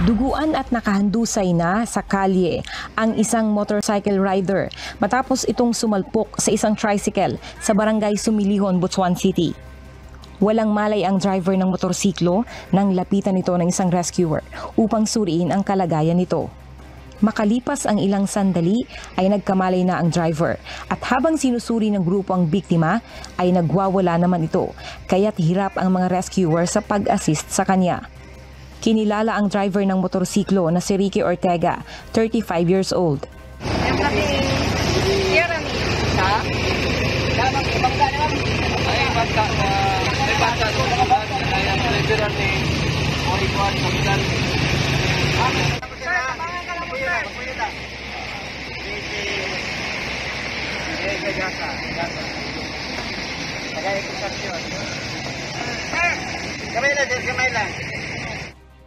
Duguan at nakahandusay na sa kalye ang isang motorcycle rider matapos itong sumalpok sa isang tricycle sa barangay Sumilihon, Butuan City. Walang malay ang driver ng motorsiklo nang lapitan ito ng isang rescuer upang suriin ang kalagayan nito. Makalipas ang ilang sandali ay nagkamalay na ang driver at habang sinusuri ng grupo ang biktima ay nagwawala naman ito kaya't hirap ang mga rescuer sa pag-assist sa kanya. Kinilala ang driver ng motorsiklo na si Ricky Ortega, 35 years old.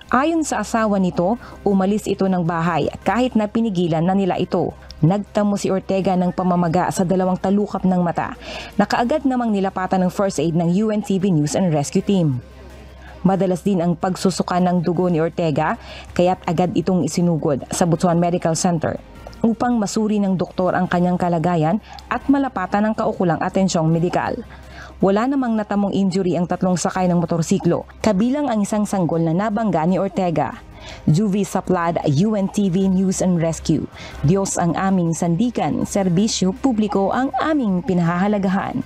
Ayon sa asawa nito, umalis ito ng bahay kahit na pinigilan na nila ito. Nagtamo si Ortega ng pamamaga sa dalawang talukap ng mata na kaagad namang nilapatan ng first aid ng UNTV News and Rescue Team. Madalas din ang pagsusuka ng dugo ni Ortega kaya't agad itong isinugod sa Butuan Medical Center upang masuri ng doktor ang kanyang kalagayan at malapatan ng kaukulang atensyong medikal. Wala namang natamong injury ang tatlong sakay ng motorsiklo, kabilang ang isang sanggol na nabangga ni Ortega. Juvie Saplad, UNTV News and Rescue. Diyos ang aming sandikan, serbisyo publiko ang aming pinahahalagahan.